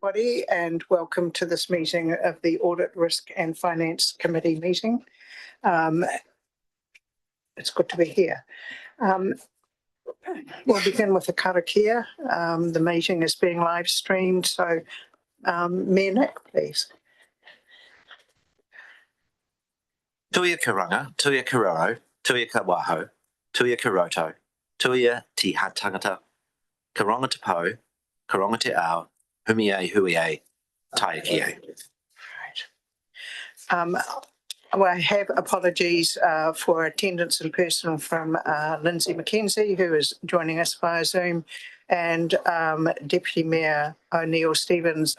Everybody, and welcome to this meeting of the Audit, Risk and Finance Committee meeting. It's good to be here. We'll begin with the karakia. The meeting is being live streamed, so Mayor Nick, please. Tuia karanga, tuia kararo, tuia kawaho, tuia karoto, tuia ti hatangata, karonga te po, karonga te ao, humie huie, taiakie. Well, I have apologies for attendance in person from Lindsay McKenzie, who is joining us via Zoom, and Deputy Mayor O'Neill Stevens.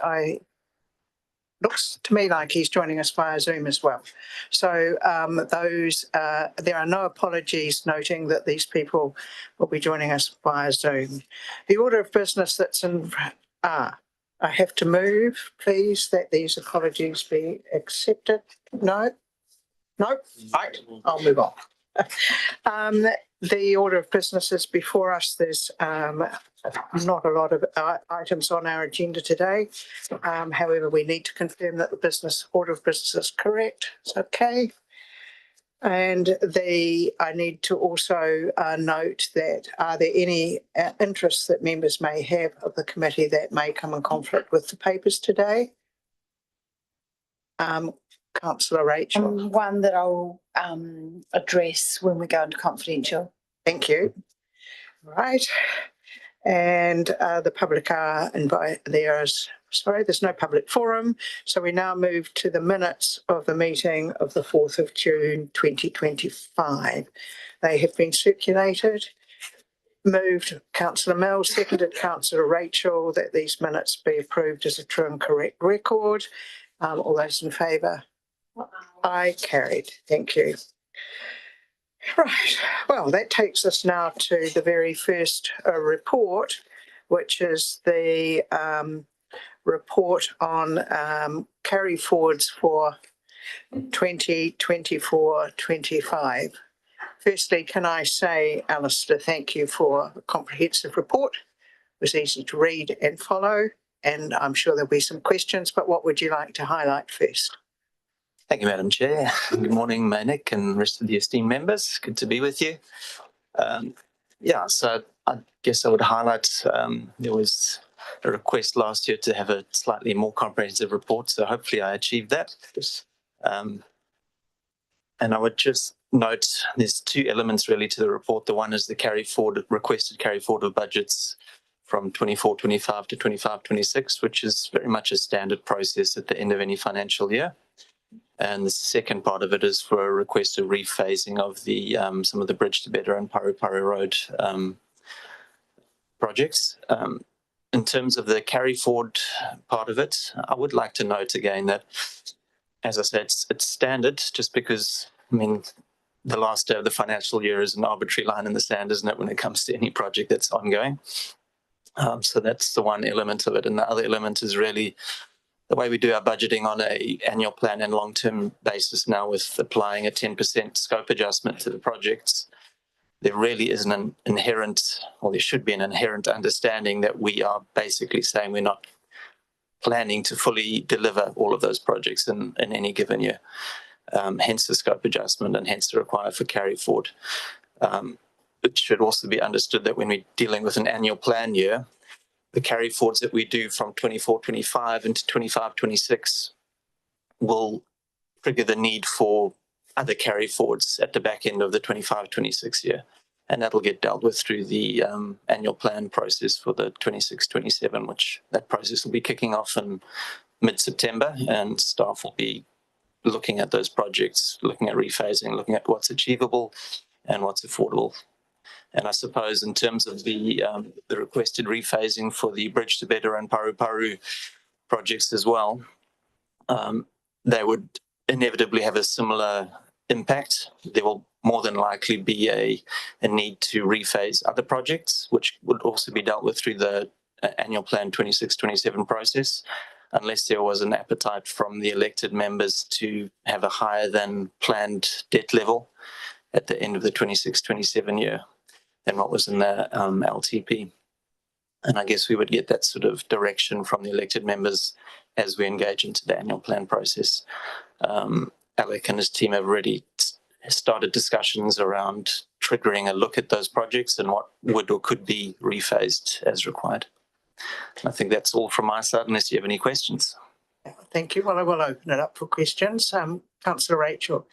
Looks to me like he's joining us via Zoom as well. So there are no apologies, noting that these people will be joining us via Zoom. The order of business that's in, I have to move, please, that these apologies be accepted. No, right, I'll move on. The order of business is before us. There's not a lot of items on our agenda today. However, we need to confirm that the order of business is correct. It's okay. And I need to also note that are there any interests that members may have of the committee that may come in conflict with the papers today? Councillor Rachel. One that I'll address when we go into confidential. Thank you. Right. And the public are invited. There's no public forum. So we now move to the minutes of the meeting of the 4th of June 2025. They have been circulated. Moved Councillor Mills, seconded Councillor Rachel, that these minutes be approved as a true and correct record. All those in favour? Aye, carried. Thank you. Right. Well, that takes us now to the very first report, which is the report on carry forwards for 2024-25. Firstly, can I say, Alistair, thank you for a comprehensive report. It was easy to read and follow, and I'm sure there'll be some questions, but what would you like to highlight first? Thank you, Madam Chair. Good morning, Nick and the rest of the esteemed members. Good to be with you. So I guess I would highlight there was a request last year to have a slightly more comprehensive report, so hopefully I achieved that. And I would just note there's two elements really to the report. The one is the requested carry forward of budgets from 24-25 to 25-26, which is very much a standard process at the end of any financial year. And the second part of it is for a request of rephasing of the some of the Bridge to Better and Paru Paru Road projects. In terms of the carry forward part of it, I would like to note again that, as I said, it's standard, just because, I mean, the last day of the financial year is an arbitrary line in the sand, isn't it, when it comes to any project that's ongoing? So that's the one element of it. And the other element is really the way we do our budgeting on an annual plan and long-term basis now, with applying a 10% scope adjustment to the projects. There really is there should be an inherent understanding that we are basically saying we're not planning to fully deliver all of those projects in any given year. Hence the scope adjustment and hence the requirement for carry forward. It should also be understood that when we're dealing with an annual plan year, the carry forwards that we do from 24-25 into 25-26 will trigger the need for other carry forwards at the back end of the 25-26 year. And that'll get dealt with through the annual plan process for the 26-27, which that process will be kicking off in mid-September, and staff will be looking at those projects, looking at rephasing, looking at what's achievable and what's affordable. And I suppose in terms of the requested rephasing for the Bridge to Better and Paru Paru projects as well, they would inevitably have a similar impact. There will more than likely be a need to rephase other projects, which would also be dealt with through the annual plan 26-27 process, unless there was an appetite from the elected members to have a higher than planned debt level at the end of the 26-27 year than what was in the LTP. And I guess we would get that sort of direction from the elected members as we engage into the annual plan process. Alec and his team have already started discussions around triggering a look at those projects and what would or could be rephased as required. I think that's all from my side, unless you have any questions. Thank you. Well, I will open it up for questions. Councillor Rachel.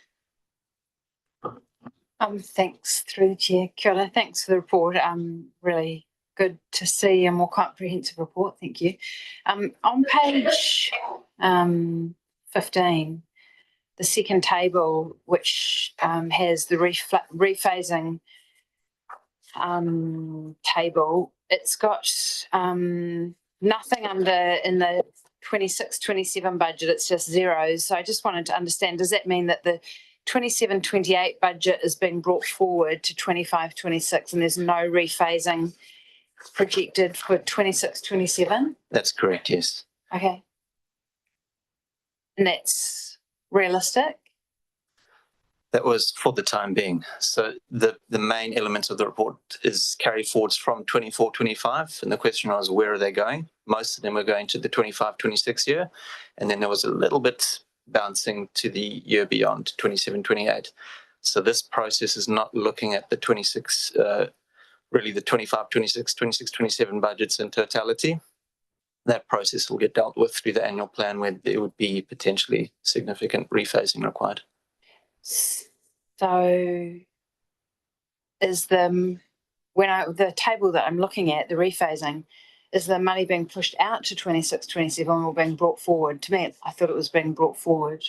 Thanks through the chair. Kia ora. Thanks for the report. Really good to see a more comprehensive report. Thank you. On page 15, the second table, which has the rephasing table, it's got nothing under in the 26-27 budget. It's just zeros. So I just wanted to understand, does that mean that the 27-28 budget is being brought forward to 25-26 and there's no rephasing projected for 26-27? That's correct, yes. Okay. And that's realistic? That was for the time being. So the main element of the report is carry forwards from 24-25. And the question was, where are they going? Most of them were going to the 25-26 year. And then there was a little bit bouncing to the year beyond, 27-28. So this process is not looking at the 26, really the 25-26, 26-27 budgets in totality. That process will get dealt with through the annual plan where there would be potentially significant rephasing required. So is the table that I'm looking at, the rephasing, is the money being pushed out to 26-27 or being brought forward? To me, I thought it was being brought forward.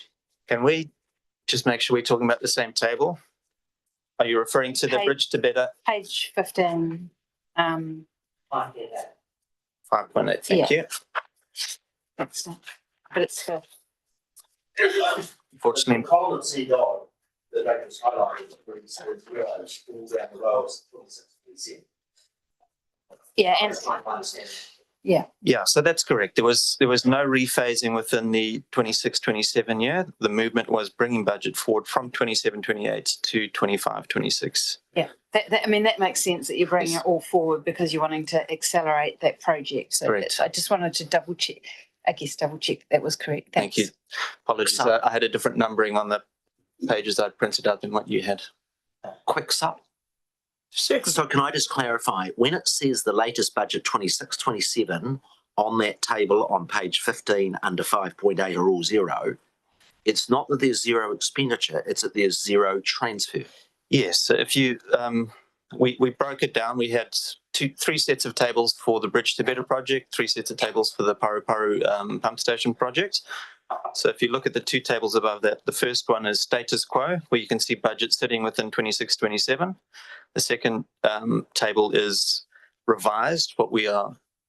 Can we just make sure we're talking about the same table? Are you referring to the bridge to better? Page 15. 5.8, thank you. But it's the Unfortunately, column C dot that I just highlighted, where it says all down the rows, 26%. yeah, and yeah, so that's correct. There was no rephasing within the 26-27 year. The movement was bringing budget forward from 27-28 to 25-26. yeah. I mean, that makes sense that you're bringing it all forward because you're wanting to accelerate that project. So Correct. I just wanted to double check that was correct. Thank you. Apologies, I had a different numbering on the pages I'd printed out than what you had. Quick sub. So can I just clarify, when it says the latest budget 26-27 on that table on page 15 under 5.8 are all zero, it's not that there's zero expenditure, it's that there's zero transfer. Yes, so if you, we broke it down. We had three sets of tables for the Bridge to Better project, 3 sets of tables for the Paru pump station project. So if you look at the 2 tables above that, the first one is status quo, where you can see budget sitting within 26-27. The second table is revised, what we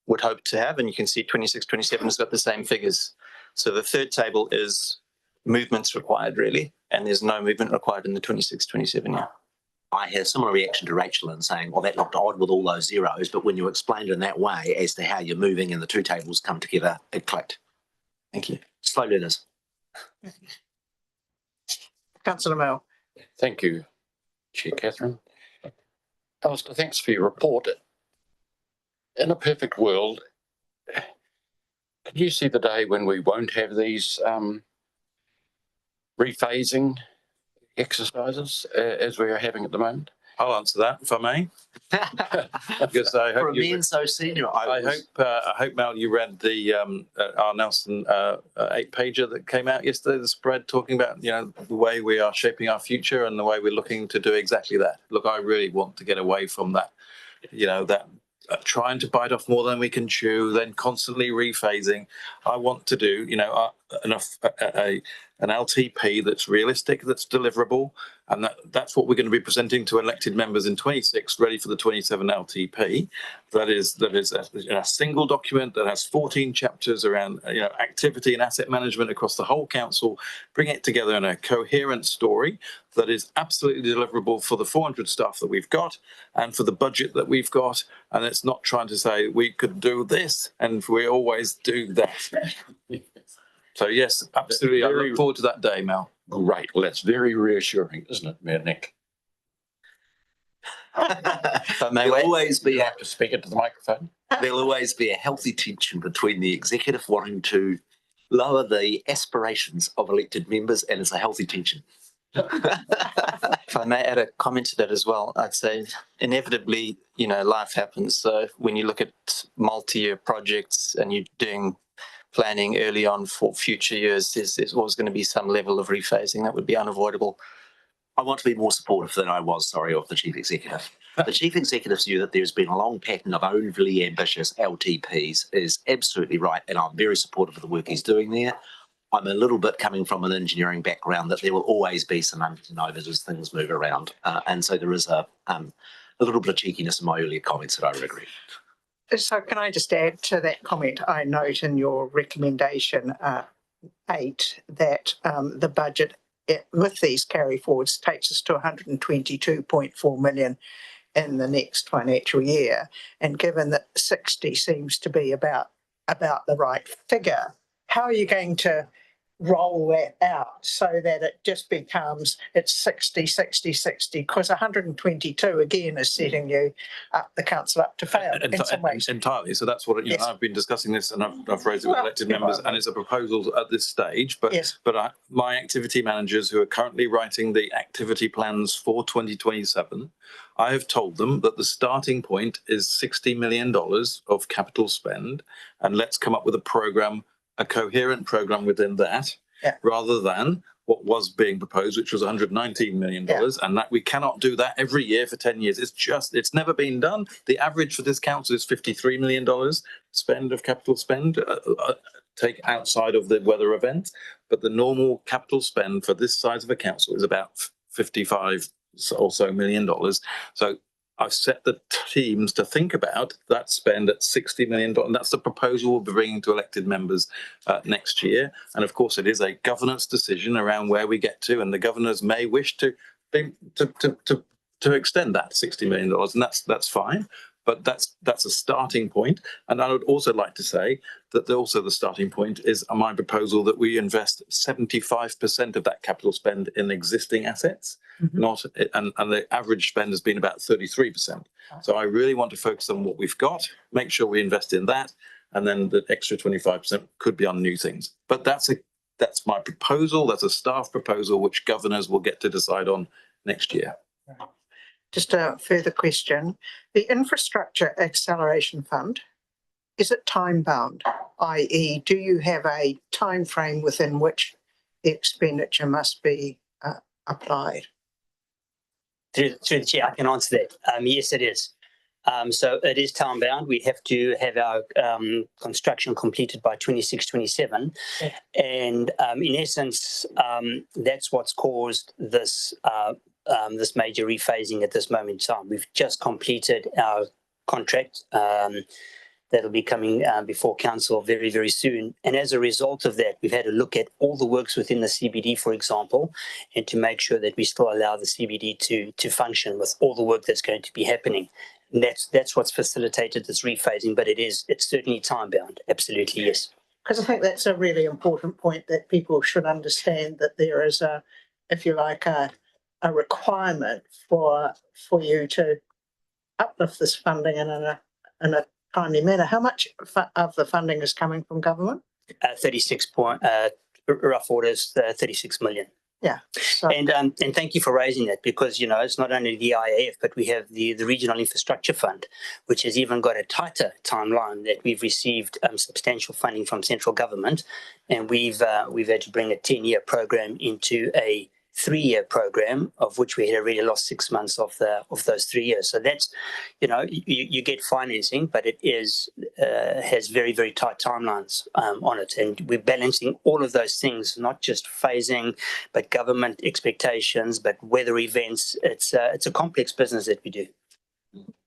would hope to have, and you can see 26-27 has got the same figures. So the third table is movements required, really, and there's no movement required in the 26-27 year. I had a similar reaction to Rachel in saying, well, that looked odd with all those zeros, but when you explained it in that way as to how you're moving and the 2 tables come together, it clicked. Thank you. Slow learners. Councillor Mel. Thank you, Chair Catherine. Alistair, thanks for your report. In a perfect world, could you see the day when we won't have these rephasing exercises as we are having at the moment? I'll answer that if I may. Because I For hope a man so senior, I hope, Mel, you read the R. Nelson 8-pager that came out yesterday, the spread talking about, the way we are shaping our future and the way we're looking to do exactly that. Look, I really want to get away from that, that trying to bite off more than we can chew, then constantly rephasing. I want to do, an LTP that's realistic, that's deliverable, and that's what we're going to be presenting to elected members in 26, ready for the 27 LTP. That is a single document that has 14 chapters around activity and asset management across the whole council. Bring it together in a coherent story that is absolutely deliverable for the 400 staff that we've got and for the budget that we've got. And it's not trying to say we could do this and we always do that. So yes, absolutely. I look forward to that day, Mel. Great. Well, that's very reassuring, isn't it, Mayor Nick? If I may There'll wait. always be You a have to speak into the microphone. there'll always be a healthy tension between the executive wanting to lower the aspirations of elected members, and it's a healthy tension. If I may add a comment to that as well, I'd say inevitably, life happens. So when you look at multi-year projects and you're doing planning early on for future years, there's always going to be some level of rephasing that would be unavoidable. I want to be more supportive than I was, of the chief executive. The chief executive's view that there's been a long pattern of overly ambitious LTPs is absolutely right, and I'm very supportive of the work he's doing there. I'm a little bit coming from an engineering background that there will always be some undernovers as things move around, and so there is a little bit of cheekiness in my earlier comments that I regret. So can I just add to that comment? I note in your recommendation 8 that the budget with these carry forwards takes us to 122.4 million in the next financial year. And given that 60 seems to be about the right figure, how are you going to roll that out so that it just becomes it's 60, 60, 60? Because 122 again is setting you up, the council up to fail in some ways. Entirely. So that's what Yes. I've been discussing this, and I've raised it with elected members, and it's a proposal at this stage. But Yes. My activity managers who are currently writing the activity plans for 2027, I have told them that the starting point is $60 million of capital spend, and let's come up with a coherent program within that, rather than what was being proposed, which was $119 million, and that we cannot do that every year for 10 years. It's never been done. The average for this council is $53 million of capital spend, take outside of the weather event, but the normal capital spend for this size of a council is about $55 or so million. So I've set the teams to think about that spend at $60 million. And that's the proposal we'll be bringing to elected members next year. And of course, it is a governance decision around where we get to. And the governors may wish to extend that $60 million. And that's fine. But that's a starting point. And I would also like to say that also the starting point is my proposal that we invest 75% of that capital spend in existing assets, and the average spend has been about 33%. So I really want to focus on what we've got, make sure we invest in that, and then the extra 25% could be on new things. But that's my proposal. That's a staff proposal, which governors will get to decide on next year. Just a further question. The Infrastructure Acceleration Fund, is it time bound? i.e., do you have a time frame within which the expenditure must be applied? Through the chair, I can answer that. Yes, it is. So it is time bound. We have to have our construction completed by 26-27. And in essence, that's what's caused this this major rephasing at this moment in time. We've just completed our contract that'll be coming before council very, very soon. And as a result of that, we've had a look at all the works within the CBD, for example, and to make sure that we still allow the CBD to function with all the work that's going to be happening. And that's what's facilitated this rephasing, but it's certainly time bound. Absolutely, yes. Because I think that's a really important point that people should understand, that there is if you like, a requirement for you to uplift this funding in a timely manner. How much of the funding is coming from government? 36 rough orders, 36 million. Yeah. So, and thank you for raising that, because it's not only the IAF, but we have the Regional Infrastructure Fund, which has even got a tighter timeline, that we've received substantial funding from central government, and we've had to bring a 10-year program into a 3-year program, of which we had already lost 6 months of those 3 years. So that's, you get financing, but it has very, very tight timelines on it. And we're balancing all of those things, not just phasing, but government expectations, but weather events. It's a complex business that we do.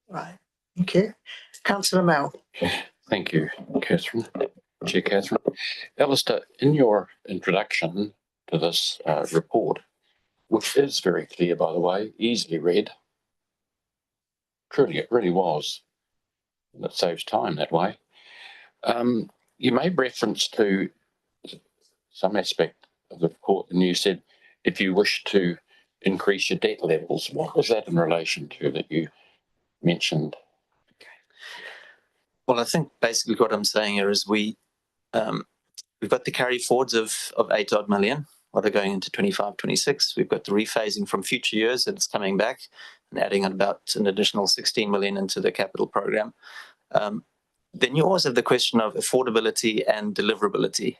right. Thank you. Councillor Mel. Thank you, Catherine. Chair Catherine. Alistair, in your introduction to this report, which is very clear, by the way, easily read. Truly, it really was. And it saves time that way. You made reference to some aspect of the report, and you said, if you wish to increase your debt levels. What was that in relation to that you mentioned? Well, I think basically what I'm saying here is we've got the carry forwards of 8 odd million, what are going into 25, 26. We've got the rephasing from future years that it's coming back and adding about an additional 16 million into the capital program. Then you always have the question of affordability and deliverability.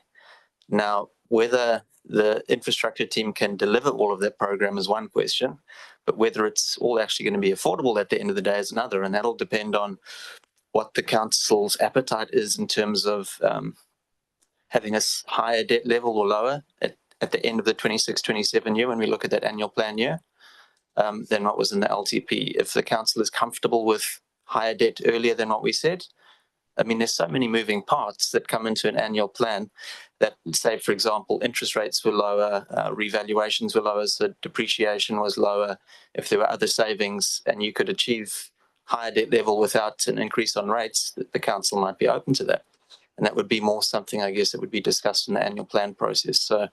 Now, whether the infrastructure team can deliver all of that program is one question, but whether it's all actually going to be affordable at the end of the day is another, and that'll depend on what the council's appetite is in terms of having a higher debt level or lower at the end of the 26-27 year when we look at that annual plan year than what was in the LTP. If the council is comfortable with higher debt earlier than what we said, I mean, there's so many moving parts that come into an annual plan that, say, for example, interest rates were lower, revaluations were lower, so depreciation was lower. If there were other savings and you could achieve higher debt level without an increase on rates, the council might be open to that. And that would be more something, I guess, that would be discussed in the annual plan process. So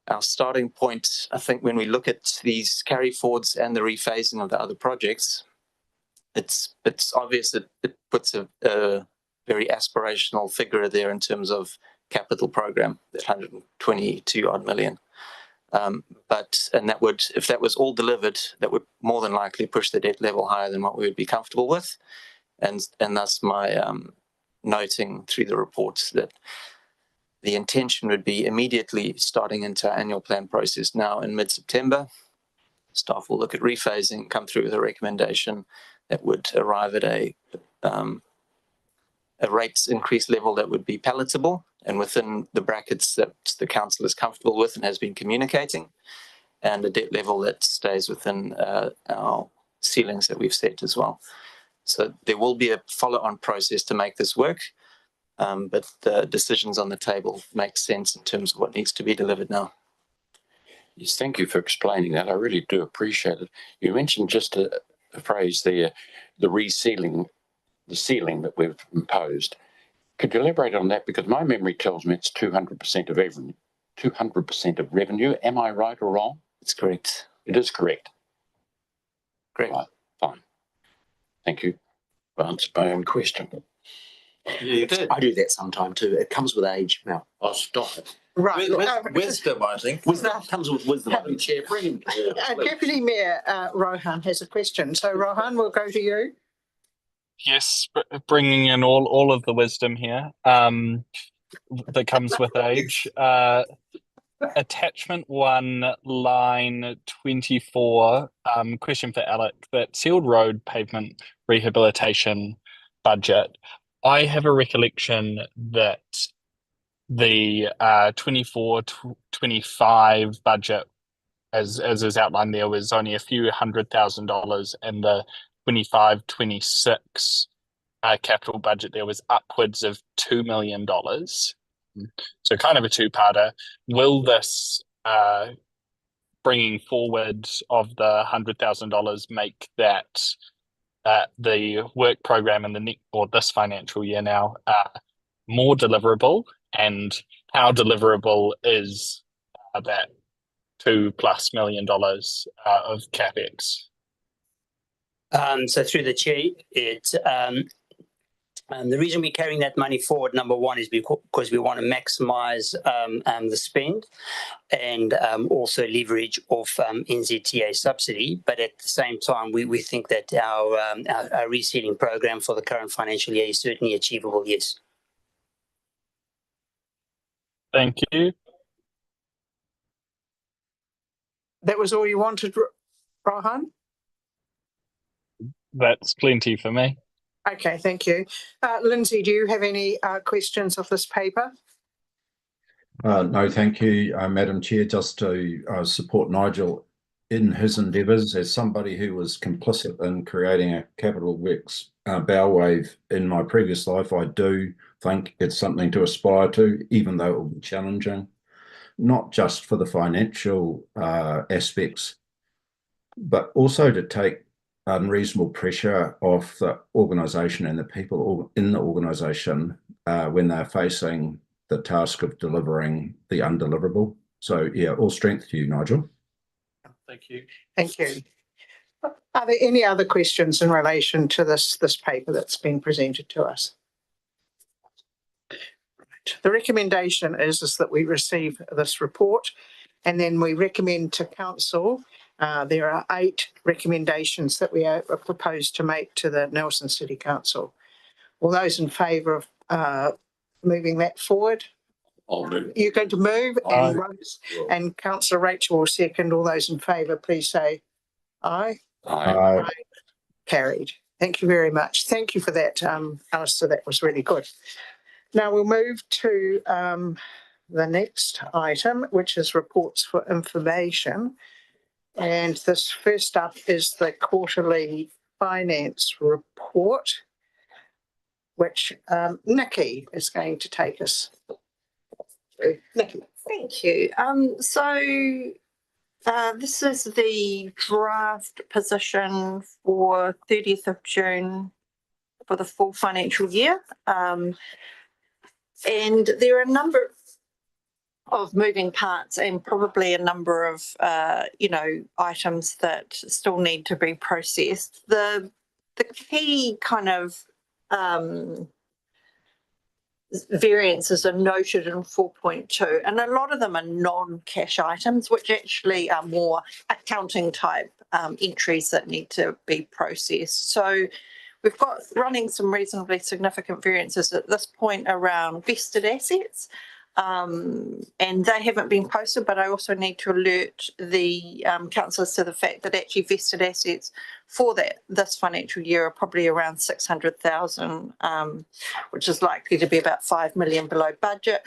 our starting point, I think, when we look at these carry forwards and the rephasing of the other projects, it's obvious that it puts a very aspirational figure there in terms of capital program, that 122 odd million. And that would, if that was all delivered, that would more than likely push the debt level higher than what we would be comfortable with. And that's my noting through the reports that the intention would be immediately starting into our annual plan process now in mid-September. Staff will look at rephasing, come through with a recommendation that would arrive at a rates increase level that would be palatable and within the brackets that the council is comfortable with and has been communicating, and a debt level that stays within our ceilings that we've set as well. So there will be a follow-on process to make this work, but the decisions on the table make sense in terms of what needs to be delivered now. Yes, thank you for explaining that. I really do appreciate it. You mentioned just a phrase there, the resealing, the ceiling that we've imposed. Could you elaborate on that? Because my memory tells me it's 200% of revenue. 200% of revenue. Am I right or wrong? It's correct. It is correct. Great. Right, fine. Thank you. I've answered my own question. You did. I do that sometime too. It comes with age. Now, I'll stop it. Right. Wisdom, I think. wisdom comes with wisdom. Chair, bring Deputy Mayor Rohan has a question. So Rohan, we'll go to you. Yes, bringing in all of the wisdom here that comes with age. Attachment 1, line 24, question for Alec, that sealed road pavement rehabilitation budget. I have a recollection that the 24-25 budget, as is outlined there, was only a few $100,000, and the 25-26 capital budget there was upwards of $2 million. So kind of a two-parter. Will this bringing forward of the $100,000 make that the work program in the this financial year now more deliverable, and how deliverable is that $2+ million of capex? So through the chair, the reason we're carrying that money forward, number one, is because we want to maximise the spend and also leverage off NZTA subsidy. But at the same time, we think that our resealing program for the current financial year is certainly achievable, yes. Thank you. That was all you wanted, Rohan? That's plenty for me. Okay, thank you. Lindsay, do you have any questions of this paper? No, thank you, Madam Chair. Just to support Nigel in his endeavours as somebody who was complicit in creating a capital works bow wave in my previous life. I do think it's something to aspire to, even though it will be challenging, not just for the financial aspects, but also to take unreasonable pressure off the organisation and the people in the organisation when they're facing the task of delivering the undeliverable. So yeah, all strength to you, Nigel. Thank you. Thank you. Are there any other questions in relation to this paper that's been presented to us? Right. The recommendation is that we receive this report and then we recommend to council. There are 8 recommendations that we are proposed to make to the Nelson City Council. All those in favour of moving that forward? I'll move. You're going to move, and Councillor Rachel will second. All those in favour, please say aye. Aye. Carried. Thank you very much. Thank you for that, Alistair. That was really good. Now we'll move to the next item, which is reports for information. And this first up is the quarterly finance report, which Nikki is going to take us through. Nikki. Thank you. This is the draft position for 30th of June for the full financial year. And there are a number of moving parts and probably a number of, items that still need to be processed. The key kind of variances are noted in 4.2, and a lot of them are non-cash items, which actually are more accounting type entries that need to be processed. So we've got running some reasonably significant variances at this point around vested assets. And they haven't been posted, but I also need to alert the councillors to the fact that actually vested assets for this financial year are probably around 600,000, which is likely to be about 5 million below budget.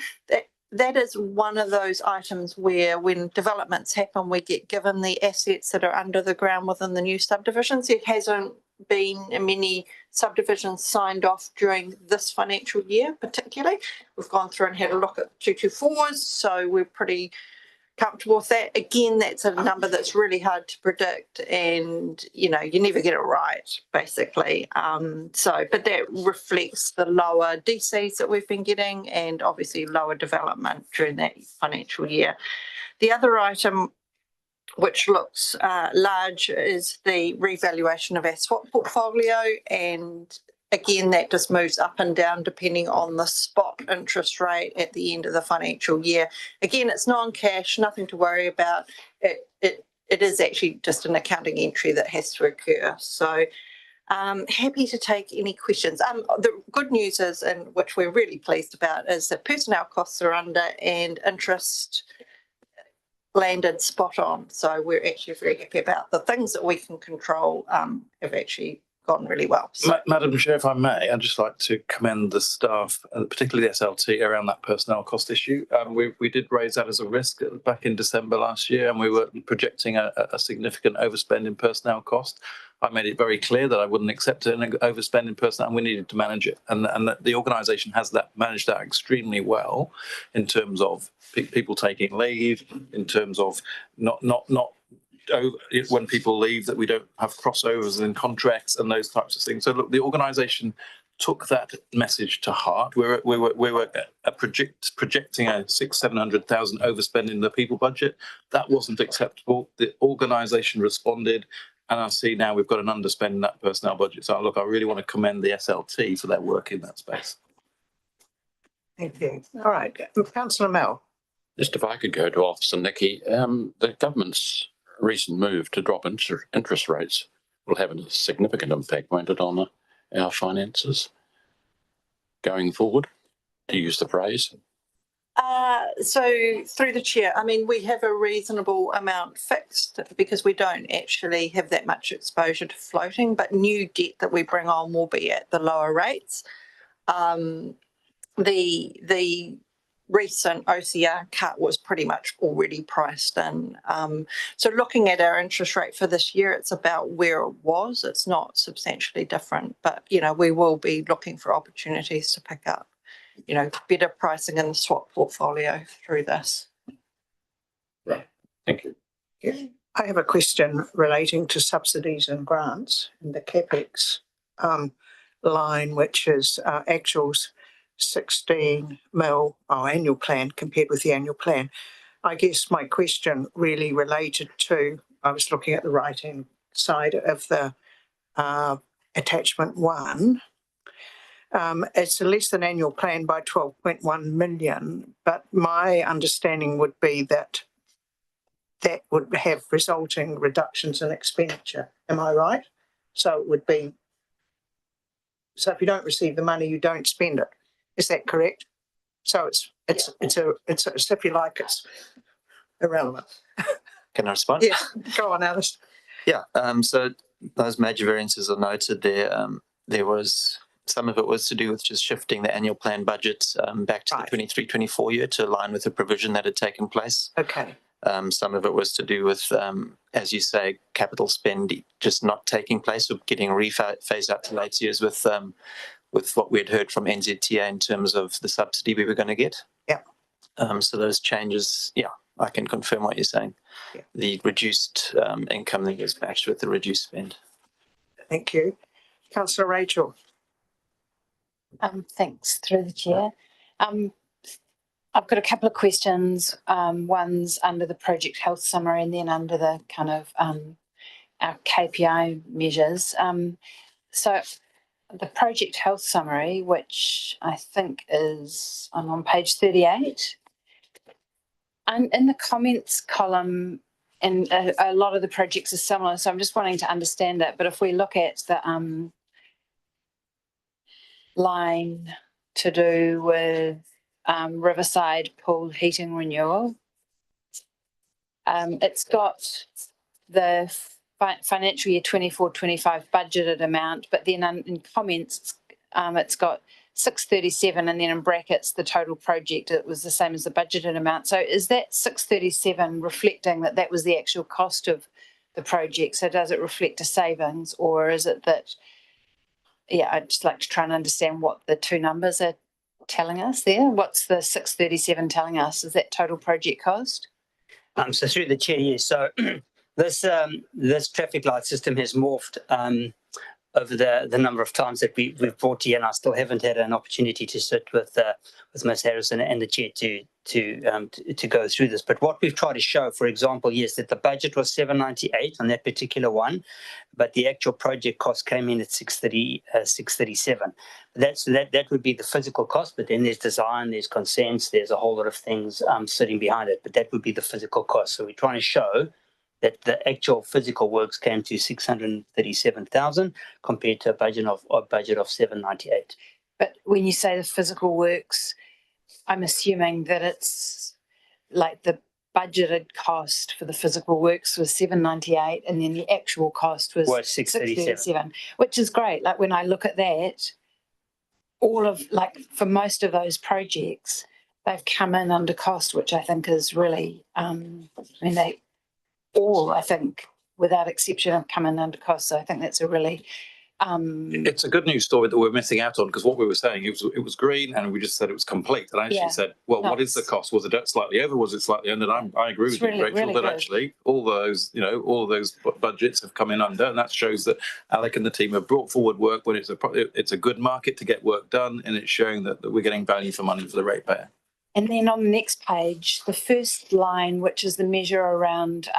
That is one of those items where when developments happen, we get given the assets that are under the ground within the new subdivisions. It hasn't been many subdivisions signed off during this financial year, particularly. We've gone through and had a look at 224s, so we're pretty comfortable with that. Again, that's a number that's really hard to predict, and you never get it right, basically. But that reflects the lower DCs that we've been getting, and obviously lower development during that financial year. The other item, which looks large, is the revaluation of our swap portfolio, and again, that just moves up and down depending on the spot interest rate at the end of the financial year. Again, it's non-cash, nothing to worry about. It is actually just an accounting entry that has to occur. So happy to take any questions. The good news is, and which we're really pleased about, is that personnel costs are under and interest landed spot on. So we're actually very happy about the things that we can control have actually gone really well. So, Madam Chair, if I may, I'd just like to commend the staff, particularly the SLT, around that personnel cost issue. We did raise that as a risk back in December last year, and we were projecting a significant overspend in personnel cost. I made it very clear that I wouldn't accept an overspend in personnel, and we needed to manage it. And that the organisation has managed that extremely well in terms of people taking leave, in terms of not when people leave, that we don't have crossovers in contracts and those types of things. So look, the organisation took that message to heart. We were projecting a 600,000-700,000 overspend in the people budget. That wasn't acceptable. The organisation responded, and I see now we've got an underspend in that personnel budget. So look, I really want to commend the SLT for their work in that space. Thank you. All right, Councillor Mel. Just if I could go to Officer Nikki, the government's recent move to drop interest rates will have a significant impact, won't it, on our finances going forward, to use the phrase? So through the chair, I mean, we have a reasonable amount fixed because we don't actually have that much exposure to floating, but new debt that we bring on will be at the lower rates. The recent OCR cut was pretty much already priced in. So looking at our interest rate for this year, it's about where it was. It's not substantially different, but, we will be looking for opportunities to pick up, better pricing in the swap portfolio through this. Right. Thank you. Yeah. I have a question relating to subsidies and grants and the CapEx line, which is actuals 16 mil annual plan compared with the annual plan. I guess my question really related to I was looking at the right-hand side of the attachment 1. It's a less than annual plan by 12.1 million, but my understanding would be that that would have resulting reductions in expenditure. Am I right? So it would be, so if you don't receive the money, you don't spend it. Is that correct? So it's if you like, it's irrelevant. Can I respond? Yeah, go on, Alice. Yeah, so those major variances are noted there. There was, some of it was to do with just shifting the annual plan budget back to Right. the 23-24 year to align with the provision that had taken place. Okay. Some of it was to do with, as you say, capital spend just not taking place or getting rephased out to later years with what we had heard from NZTA in terms of the subsidy we were going to get. Yeah. So those changes, yeah, I can confirm what you're saying. Yeah. The reduced income that was matched with the reduced spend. Thank you. Councillor Rachel. Thanks, through the chair. I've got a couple of questions. One's under the project health summary and then under the kind of our KPI measures. So the project health summary, which I think is on page 38, and in the comments column, and a lot of the projects are similar, so I'm just wanting to understand it. But if we look at the line to do with Riverside pool heating renewal, it's got the financial year 24-25 budgeted amount, but then in comments it's got 637 and then in brackets the total project, it was the same as the budgeted amount. So is that 637 reflecting that that was the actual cost of the project? So does it reflect a savings, or is it that, yeah, I'd just like to try and understand what the two numbers are telling us there. What's the 637 telling us? Is that total project cost? So through the chair, yes. So this traffic light system has morphed over the number of times that we've brought here, and I still haven't had an opportunity to sit with Ms. Harrison and the chair to go through this. But what we've tried to show, for example, yes, that the budget was 798 on that particular one, but the actual project cost came in at 637. That would be the physical cost, but then there's design, there's consents, there's a whole lot of things sitting behind it, but that would be the physical cost. So we're trying to show that the actual physical works came to 637,000 compared to a budget of 798. But when you say the physical works, I'm assuming that it's like the budgeted cost for the physical works was 798 and then the actual cost was 637, which is great. Like when I look at that, all of, like, for most of those projects, they've come in under cost, which I think is really, I mean, they all, I think, without exception, have come in under cost. So I think that's a really it's a good news story that we're missing out on, because what we were saying, it was green and we just said it was complete. And I actually said, well, what is the cost? Was it slightly over? Was it slightly under? And I agree with you, Rachel, really that good. actually all those budgets have come in under, and that shows that Alec and the team have brought forward work when it's a good market to get work done, and it's showing that we're getting value for money for the ratepayer. And then on the next page, the first line, which is the measure around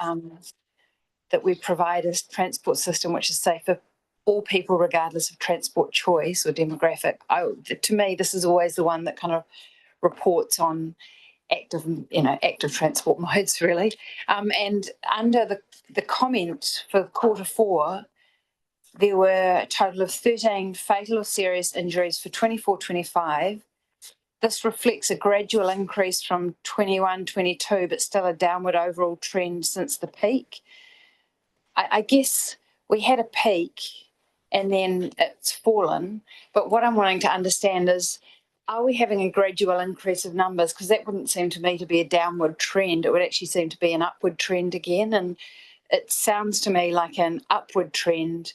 that we provide as transport system, which is safe for all people regardless of transport choice or demographic. To me, this is always the one that kind of reports on active transport modes, really. And under the comment for Q4, there were a total of 13 fatal or serious injuries for 24-25. This reflects a gradual increase from 21-22, but still a downward overall trend since the peak. I guess we had a peak and then it's fallen, but what I'm wanting to understand is, are we having a gradual increase of numbers? Because that wouldn't seem to me to be a downward trend. It would actually seem to be an upward trend again. And it sounds to me like an upward trend,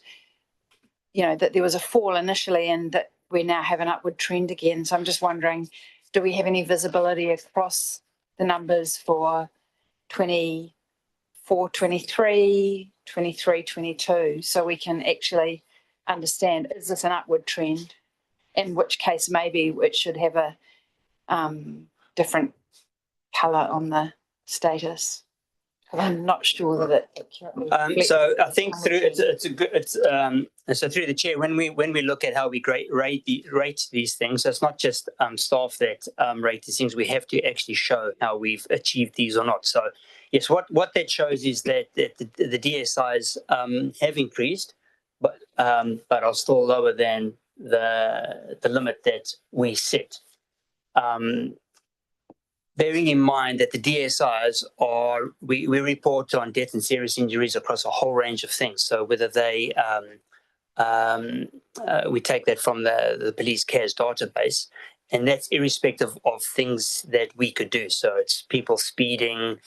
that there was a fall initially and that we now have an upward trend again. So I'm just wondering, do we have any visibility across the numbers for 24, 23, 23, 22, so we can actually understand, is this an upward trend? In which case, maybe it should have a different colour on the status. I'm not sure that it accurately reflects So I the think through expenditure. it's a good so through the chair when we look at how we rate these things, so it's not just staff that rate these things. We have to actually show how we've achieved these or not. So yes, what that shows is that the DSIs have increased, but are still lower than the limit that we set. Bearing in mind that the DSIs are, we report on death and serious injuries across a whole range of things. So whether they, we take that from the police cares database, and that's irrespective of things that we could do. So it's people speeding,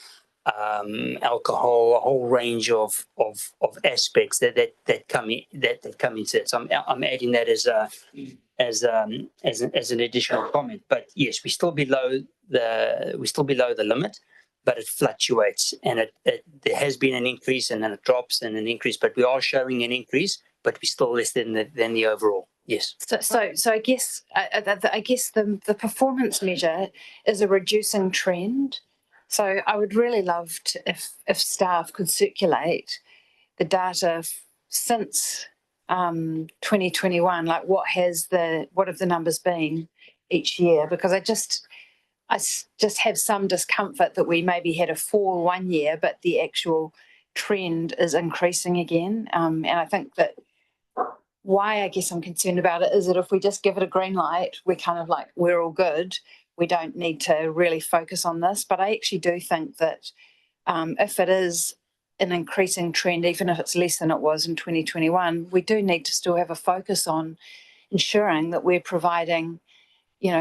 alcohol, a whole range of aspects that come into it. So I'm adding that as an additional comment. But yes, we're still below the limit, but it fluctuates, and there has been an increase, and then it drops, and an increase. But we are showing an increase, but we're still less than the overall. Yes. So I guess the performance measure is a reducing trend. So I would really love to, if staff could circulate the data since 2021, like what have the numbers been each year? Because I just have some discomfort that we maybe had a fall one year, but the actual trend is increasing again. And I think that why I guess I'm concerned about it is that if we just give it a green light, we're kind of like, we're all good. We don't need to really focus on this. But I actually do think that if it is an increasing trend, even if it's less than it was in 2021, we do need to still have a focus on ensuring that we're providing,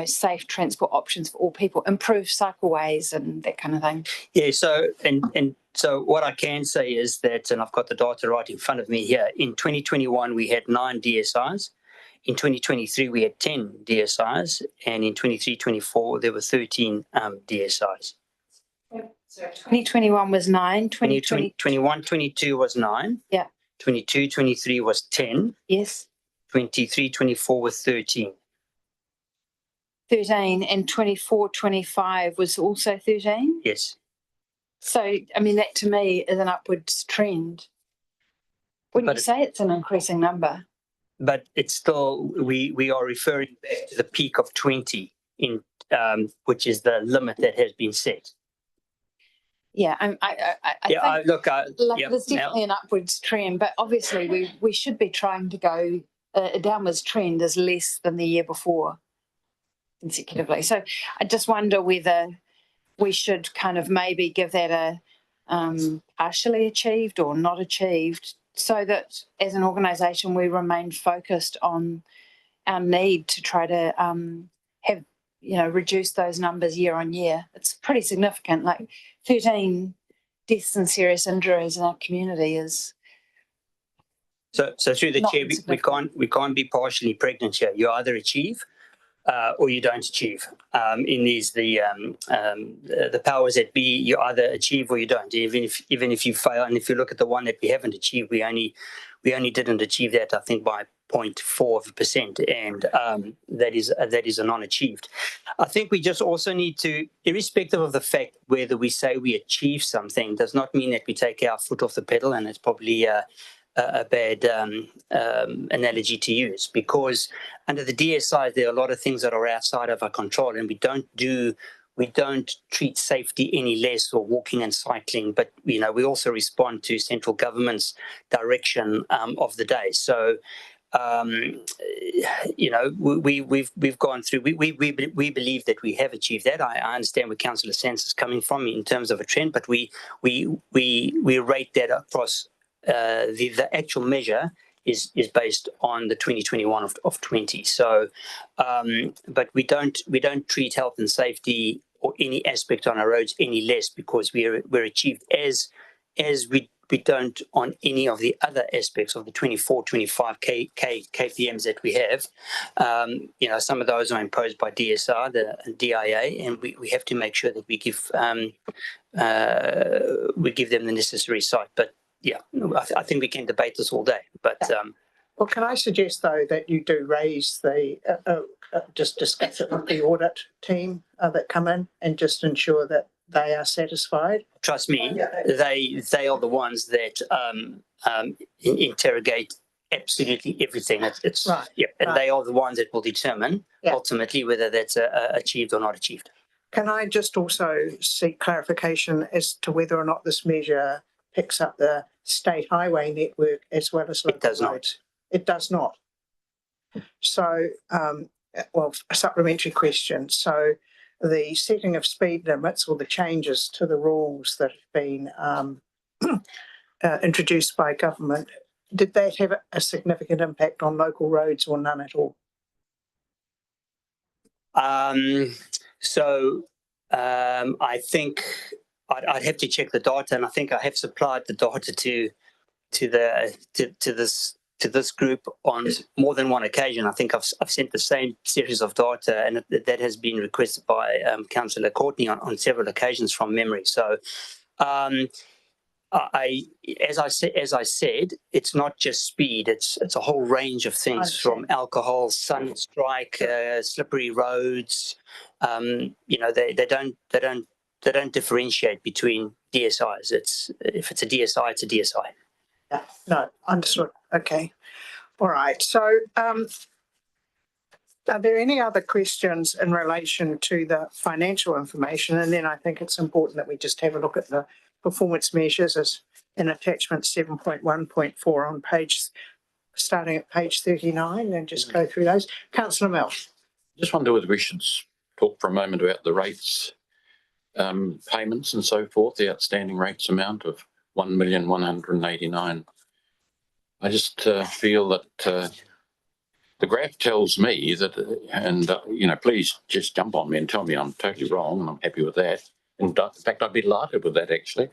safe transport options for all people, improve cycleways and that kind of thing. Yeah. So and so what I can say is that, and I've got the data right in front of me here. In 2021, we had 9 DSIs. In 2023, we had 10 DSIs, and in 23-24, there were 13 DSIs. So 2021 was 9. 21-22 was 9. Yeah. 22-23 was 10. Yes. 23-24 was 13. 13, and 24-25 was also 13. Yes. So, I mean, that to me is an upwards trend. Wouldn't you say it's an increasing number? But it's still, we are referring back to the peak of 20 in which is the limit that has been set. Yeah, I think there's definitely an upwards trend, but obviously we should be trying to go a downwards trend is less than the year before consecutively. So I just wonder whether we should kind of maybe give that a partially achieved or not achieved, so that as an organisation we remain focused on our need to try to have, reduce those numbers year on year. It's pretty significant, like 13 deaths and serious injuries in our community is. So through the chair, we can't be partially pregnant here. You either achieve or you don't achieve. In these the powers that be, you either achieve or you don't. Even if you fail, and if you look at the one that we haven't achieved, we only didn't achieve that, I think, by 0.4%, and that is a non-achieved. I think we just also need to, irrespective of the fact whether we say we achieve something, does not mean that we take our foot off the pedal, and it's probably a bad analogy to use, because under the DSI there are a lot of things that are outside of our control, and we don't treat safety any less, or walking and cycling, but we also respond to central government's direction of the day. So we've gone through. We believe that we have achieved that. I understand where Councillor Sands is coming from in terms of a trend, but we rate that across. The actual measure is based on the 2021 of 20. So, but we don't treat health and safety or any aspect on our roads any less because we're achieved as we don't on any of the other aspects of the 24-25 KPMs that we have. Some of those are imposed by DSR, the DIA, and we have to make sure that we give them the necessary sight. But yeah, I think we can debate this all day. But well, can I suggest though that you do raise just discuss it with the audit team that come in, and just ensure that they are satisfied. Trust me, they are the ones that interrogate absolutely everything. It's Right, yeah, and right. they are the ones that will determine ultimately whether that's achieved or not achieved. Can I just also seek clarification as to whether or not this measure picks up the state highway network as well as local does not. roads? It does not. So, well, a supplementary question. So the setting of speed limits or the changes to the rules that have been introduced by government, did that have a significant impact on local roads or none at all? I think I'd have to check the data, and I think I have supplied the data to this group on more than one occasion. I think I've sent the same series of data, and that has been requested by Councillor Courtney on several occasions from memory. So, as I said, it's not just speed. It's a whole range of things, from alcohol, sun strike, slippery roads. They don't differentiate between DSIs. If it's a DSI, it's a DSI. Yeah, no, understood. Okay. All right. So are there any other questions in relation to the financial information? And then I think it's important that we just have a look at the performance measures as in attachment 7.1.4 on starting at page 39 and just go through those. Councillor Milne. Just wonder whether we should talk for a moment about the rates, payments and so forth, the outstanding rates amount of 1,189,000. I just feel that the graph tells me that, and please just jump on me and tell me I'm totally wrong, and I'm happy with that. In fact, I'd be delighted with that, actually.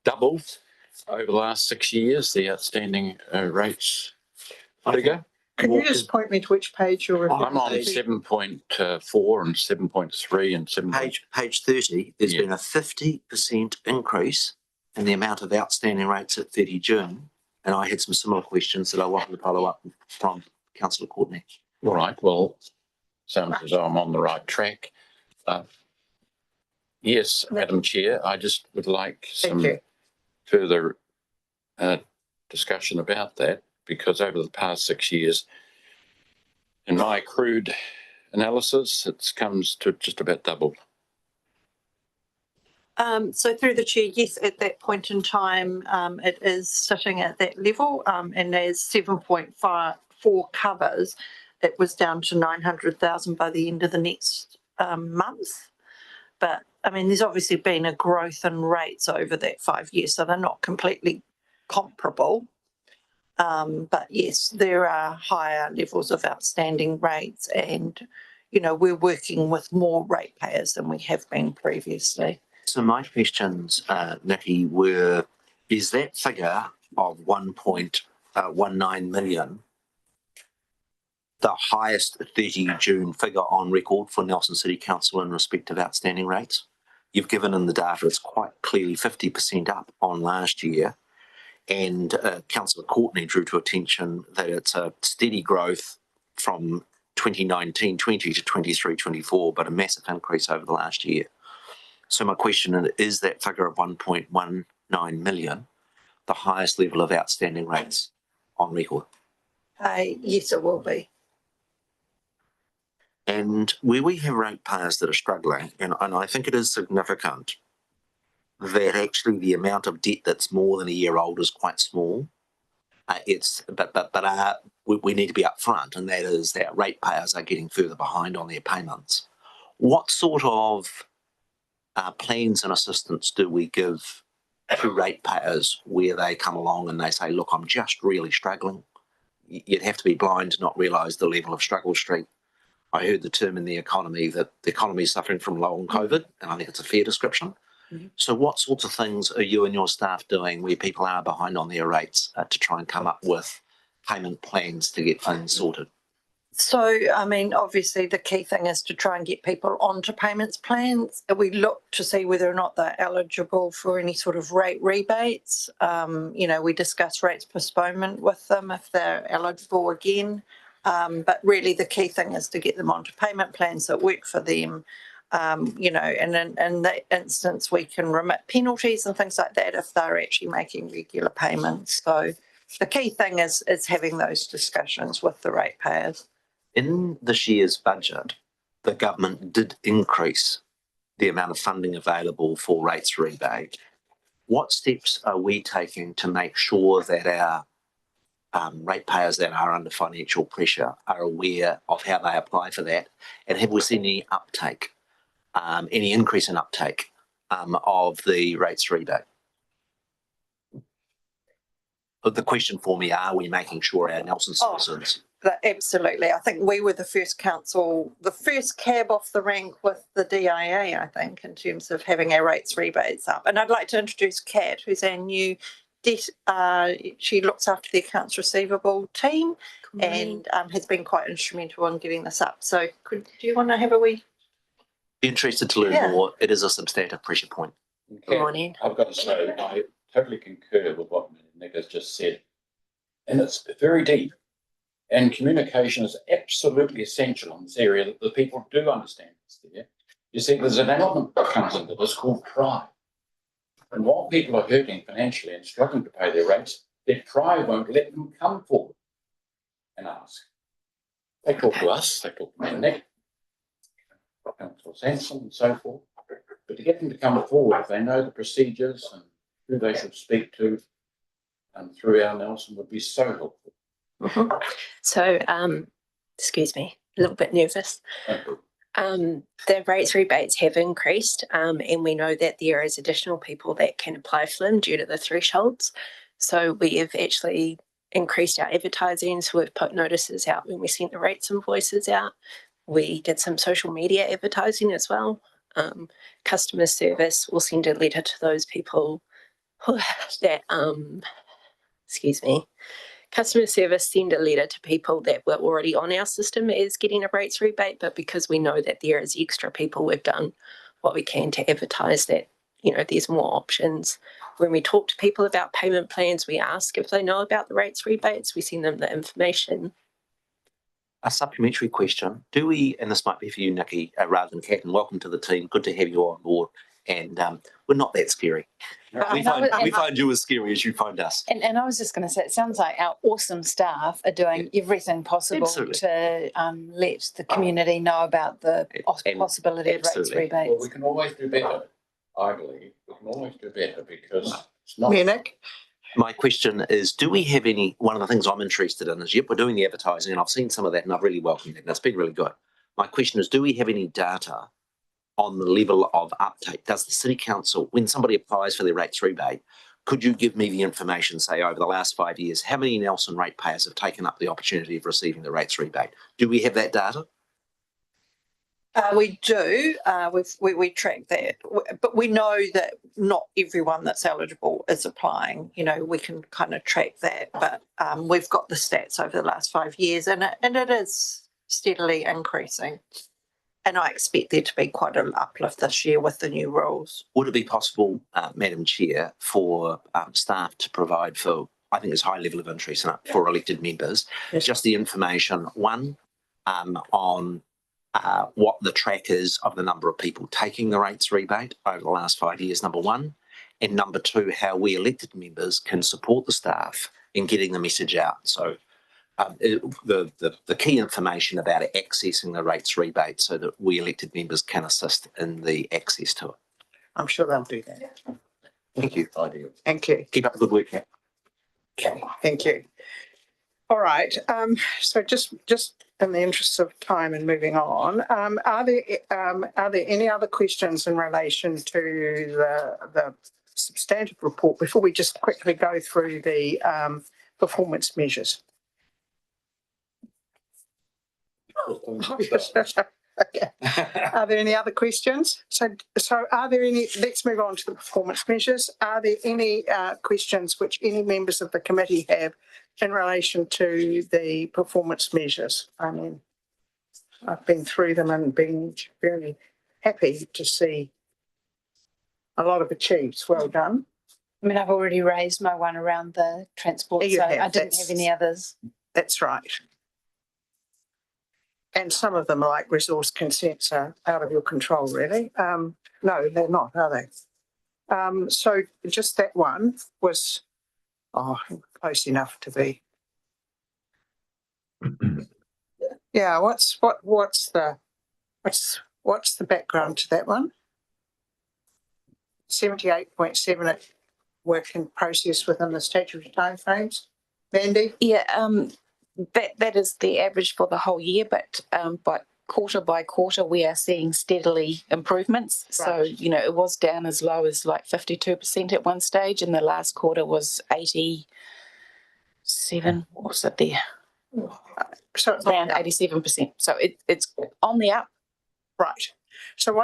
Doubled over the last 6 years, the outstanding rates figure. Can you just point me to which page you're referring to? I'm on 7.4 and 7.3 and 7. Page 30, there's been a 50% increase in the amount of outstanding rates at 30 June. And I had some similar questions that I wanted to follow up from Councillor Courtney. All right, well, sounds as though I'm on the right track. Yes, Madam Chair, I just would like some further discussion about that, because over the past 6 years, in my crude analysis, it comes to just about double. So through the chair, yes, at that point in time, it is sitting at that level, and as 7.4 covers, it was down to 900,000 by the end of the next month. But I mean, there's obviously been a growth in rates over that 5 years, so they're not completely comparable. But yes, there are higher levels of outstanding rates, and we're working with more ratepayers than we have been previously. So my questions, Nikki, were, is that figure of 1.19 million the highest 30 June figure on record for Nelson City Council in respect of outstanding rates? You've given in the data, it's quite clearly 50% up on last year. And Councillor Courtney drew to attention that it's a steady growth from 2019-20 to 23-24, but a massive increase over the last year. So my question is that figure of 1.19 million the highest level of outstanding rates on record? Yes, it will be. And where we have ratepayers that are struggling, and I think it is significant that actually the amount of debt that's more than a year old is quite small. We need to be upfront, and that is that ratepayers are getting further behind on their payments. What sort of plans and assistance do we give to ratepayers where they come along and they say, look, I'm just really struggling? You'd have to be blind to not realise the level of struggle street. I heard the term in the economy that the economy is suffering from long COVID, and I think it's a fair description. Mm-hmm. So what sorts of things are you and your staff doing where people are behind on their rates to try and come up with payment plans to get things sorted? So, I mean, obviously the key thing is to try and get people onto payments plans. We look to see whether or not they're eligible for any sort of rate rebates. We discuss rates postponement with them if they're eligible again. But really the key thing is to get them onto payment plans that work for them. you know, and in that instance, we can remit penalties and things like that if they're actually making regular payments. So the key thing is having those discussions with the ratepayers. In this year's budget, the government did increase the amount of funding available for rates rebate. What steps are we taking to make sure that our ratepayers that are under financial pressure are aware of how they apply for that? And have we seen any uptake, any increase in uptake of the rates rebate? But the question for me, are we making sure our Nelson citizens? Absolutely. I think we were the first council, the first cab off the rank with the DIA, I think, in terms of having our rates rebates up. And I'd like to introduce Kat, who's our new debt. She looks after the accounts receivable team and has been quite instrumental in getting this up. So do you want to have a wee? Be interested to learn more. It is a substantive pressure point. Good morning. I've got to say, I totally concur with what Nick has just said. And it's very deep. And communication is absolutely essential in this area that the people do understand this there. You see, there's an element that comes into this called pride. And while people are hurting financially and struggling to pay their rates, their pride won't let them come forward and ask. They talk to us, they talk to Nick, Councillor Sanson and so forth. But to get them to come forward, if they know the procedures and who they should speak to, and through our Nelson would be so helpful. Mm-hmm. So, excuse me, a little bit nervous. The rates rebates have increased, and we know that there is additional people that can apply for them due to the thresholds. So we have actually increased our advertising. So we've put notices out when we sent the rates invoices out. We did some social media advertising as well. Customer service will send a letter to those people that, excuse me, customer service send a letter to people that were already on our system as getting a rates rebate, but because we know that there is extra people, we've done what we can to advertise that, you know, there's more options. When we talk to people about payment plans, we ask if they know about the rates rebates, we send them the information. A supplementary question. Do we, and this might be for you, Nikki, rather than Kat, and welcome to the team. Good to have you on board. And we're not that scary. We find you as scary as you find us. And I was just going to say, it sounds like our awesome staff are doing everything possible to let the community know about the possibility of rates rebates. Well, we can always do better, I believe. We can always do better because it's not... Nick? My question is, do we have any, one of the things I'm interested in is, yep, we're doing the advertising and I've seen some of that and I've really welcomed it and it's been really good. My question is, do we have any data on the level of uptake? Does the City Council, when somebody applies for their rates rebate, could you give me the information, say, over the last 5 years, how many Nelson ratepayers have taken up the opportunity of receiving the rates rebate? Do we have that data? We do. We track that, but we know that not everyone that's eligible is applying. You know, we can kind of track that, but we've got the stats over the last 5 years, and it is steadily increasing. And I expect there to be quite an uplift this year with the new rules. Would it be possible, Madam Chair, for staff to provide for, I think there's a high level of interest in it, for elected members, just the information, one, on what the track is of the number of people taking the rates rebate over the last 5 years, number one, and number two, how we elected members can support the staff in getting the message out. So the key information about accessing the rates rebate so that we elected members can assist in the access to it. I'm sure they'll do that. Thank you. Ideal. Thank you. Keep up the good work, Kat. Okay, thank you. All right, so just in the interest of time and moving on, are there any other questions in relation to the substantive report before we just quickly go through the performance measures? Okay. Are there any other questions? So are there any, let's move on to the performance measures. Are there any questions which any members of the committee have in relation to the performance measures? I mean, I've been through them and been very happy to see a lot of achieved. Well done. I mean, I've already raised my one around the transport, so I didn't have any others. That's right. And some of them, like resource consents, are out of your control, really. No, they're not, are they? So just that one was, close enough to be. Yeah, what's the background to that one? 78.7 work in process within the statutory timeframes. Mandy? Yeah, that is the average for the whole year, but by quarter, we are seeing steadily improvements. So, you know, it was down as low as like 52% at one stage, and the last quarter was 87. What was it there? So it's around 87%. So it's on the up. Right. So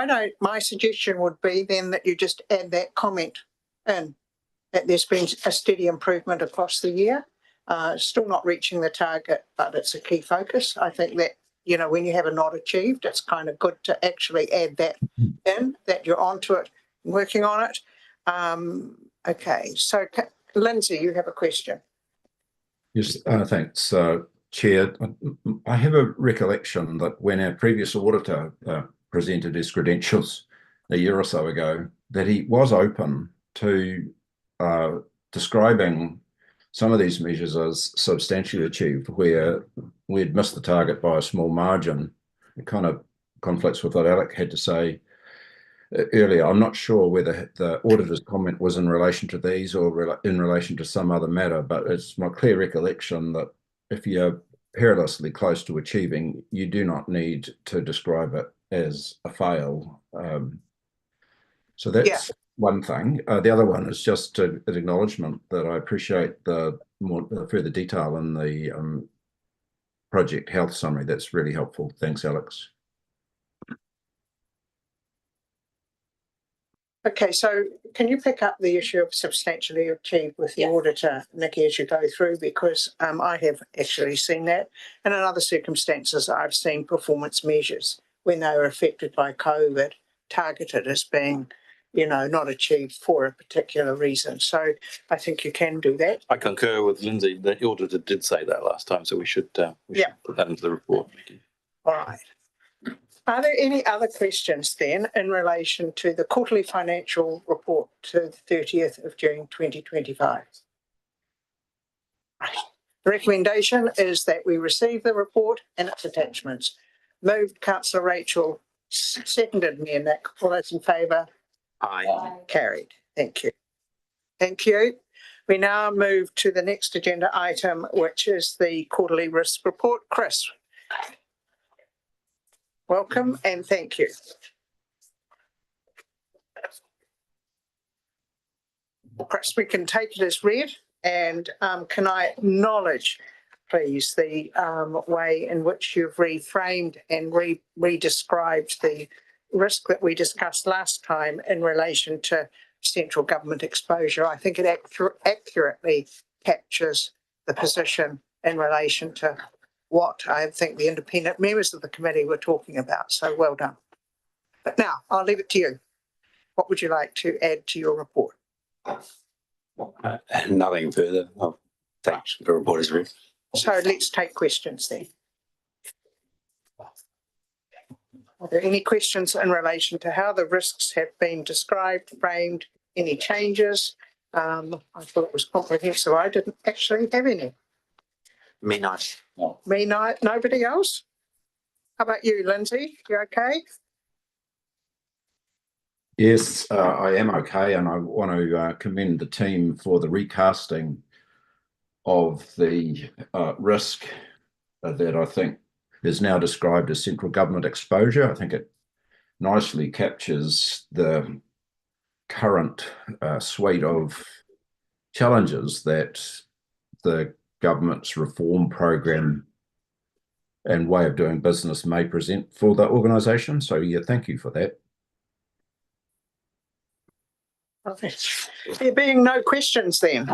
my suggestion would be then that you just add that comment in, that there's been a steady improvement across the year. Still not reaching the target, but it's a key focus. I think that, you know, when you have a not achieved, it's kind of good to actually add that in, that you're onto it, working on it. Okay, so Lindsay, you have a question. Yes, thanks, Chair. I have a recollection that when our previous auditor presented his credentials a year or so ago, that he was open to describing some of these measures as substantially achieved, where we'd missed the target by a small margin. It kind of conflicts with what Alec had to say earlier. I'm not sure whether the auditor's comment was in relation to these or in relation to some other matter, but it's my clear recollection that if you're perilously close to achieving, you do not need to describe it as a fail. So that's one thing. The other one is just an acknowledgement that I appreciate the further detail in the project health summary. That's really helpful. Thanks, Alex. Okay, so can you pick up the issue of substantially achieved with the auditor, Nikki, as you go through? Because I have actually seen that. And in other circumstances, I've seen performance measures when they were affected by COVID targeted as being, you know, not achieved for a particular reason. So I think you can do that. I concur with Lindsay. The auditor did say that last time, so we should put that into the report. All right. Are there any other questions then in relation to the quarterly financial report to the 30th of June 2025? Right. The recommendation is that we receive the report and its attachments. Moved Councillor Rachel, seconded Mayor Nick. All those in favour? Aye. Carried. Thank you. Thank you. We now move to the next agenda item, which is the quarterly risk report. Chris. Welcome and thank you. Perhaps we can take it as read, and can I acknowledge, please, the way in which you've reframed and re-described the risk that we discussed last time in relation to central government exposure. I think it accurately captures the position in relation to what I think the independent members of the committee were talking about. So well done. But now I'll leave it to you. What would you like to add to your report? Nothing further. Oh, thanks. The report is read. So let's take questions then. Are there any questions in relation to how the risks have been described, framed, any changes? I thought it was comprehensive. I didn't actually have any. Me not. Me not. Nobody else? How about you, Lindsay? You okay? Yes, I am okay, and I want to commend the team for the recasting of the risk that I think is now described as central government exposure. I think it nicely captures the current suite of challenges that the government's reform program and way of doing business may present for the organisation. So, yeah, thank you for that. Okay. There being no questions then,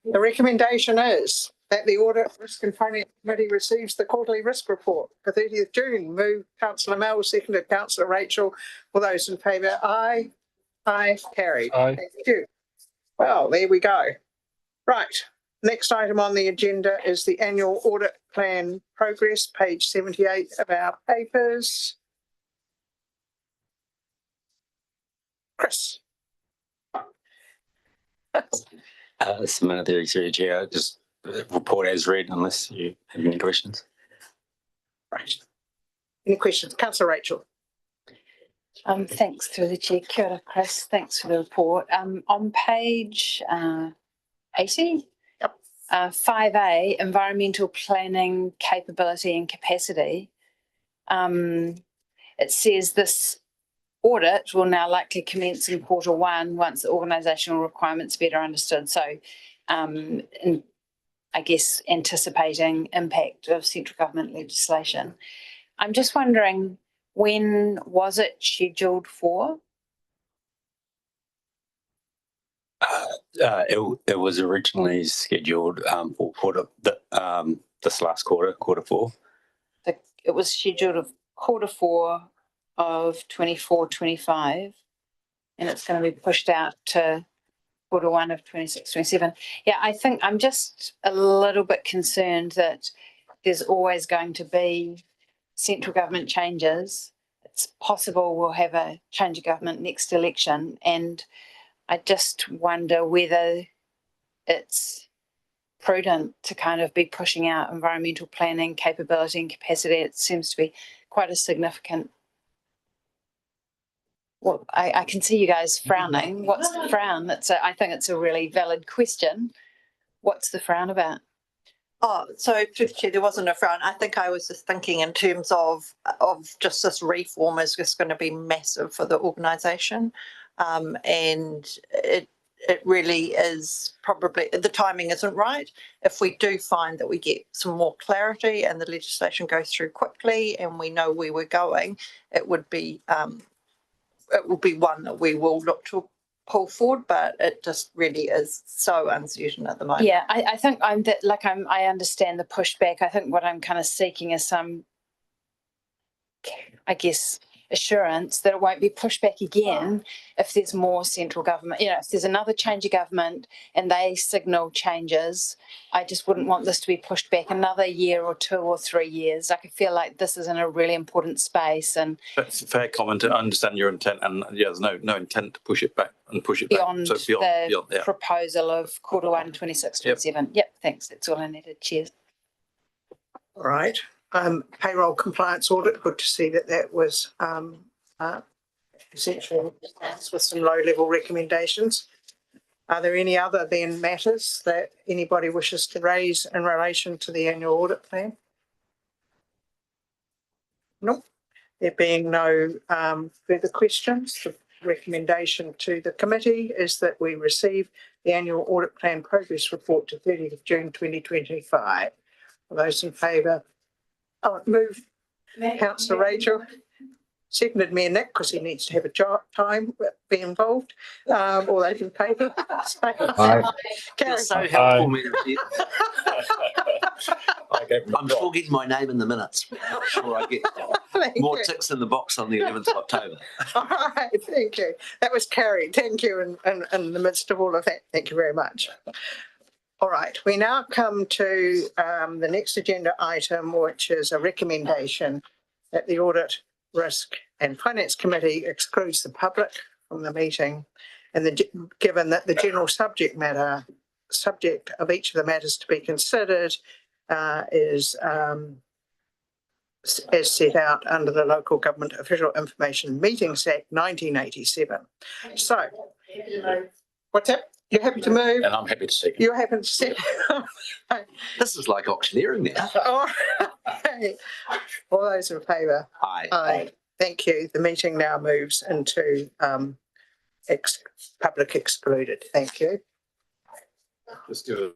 the recommendation is that the Audit, Risk and Finance Committee receives the quarterly risk report for 30th June. Moved Councillor Mel, seconded Councillor Rachel. All those in favour? Aye. Aye. Carried. Aye. Thank you. Well, there we go. Right. Next item on the agenda is the annual audit plan progress, page 78 of our papers. Chris. Samantha, through the chair, just report as read unless you have any questions. Right. Any questions? Councillor Rachel. Thanks through the chair. Kia ora, Chris. Thanks for the report. On page 80, Yep. 5A, environmental planning capability and capacity. It says this audit will now likely commence in Q1 once the organisational requirements better understood. So, I guess anticipating impact of central government legislation. I'm just wondering, when was it scheduled for? It was originally scheduled for this last quarter 4. It was scheduled of Q4 of 24-25, and it's going to be pushed out to Q1 of 26-27. Yeah, I think I'm just a little bit concerned that there's always going to be central government changes. It's possible we'll have a change of government next election, and I just wonder whether it's prudent to kind of be pushing out environmental planning capability and capacity. It seems to be quite a significant. Well, I can see you guys frowning. What's the frown? I think it's a really valid question. What's the frown about? Oh, so there wasn't a frown. I think I was just thinking in terms of just this reform is just going to be massive for the organisation, and it really is probably the timing isn't right. If we do find that we get some more clarity and the legislation goes through quickly and we know where we're going, it will be one that we will look to pull forward, but it just really is so uncertain at the moment. Yeah, I think I understand the pushback. I think what I'm kind of seeking is some, I guess, assurance that it won't be pushed back again if there's more central government. If there's another change of government and they signal changes, I just wouldn't want this to be pushed back another year or 2 or 3 years. I feel like this is in a really important space, and that's a fair comment. I understand your intent, and there's no intent to push it back beyond So beyond the proposal of Q1 26-27. Yep, thanks. That's all I needed. Cheers. All right. Payroll compliance audit. Good to see that was essentially with some low-level recommendations. Are there any other then matters that anybody wishes to raise in relation to the annual audit plan? Nope. There being no further questions, the recommendation to the committee is that we receive the annual audit plan progress report to 30th of June 2025. All those in favour? Oh, move. Councillor Rachel. Seconded Mayor Nick because he needs to have a time be involved. All those in favour? Aye. You're so helpful, Madam Chair. I'm still getting my name in the minutes. I'm sure I get more ticks in the box on the 11th of October. All right, thank you. That was carried. Thank you in the midst of all of that. Thank you very much. All right, we now come to the next agenda item, which is a recommendation that the Audit, Risk and Finance Committee excludes the public from the meeting, and given that the general subject of each of the matters to be considered is as set out under the Local Government Official Information Meetings Act 1987. So, what's that? You're happy to move? And I'm happy to second. You're happy to second. This is like auctioneering now. All right. All those in favour? Aye. Aye. Thank you. The meeting now moves into public excluded. Thank you. Just do it.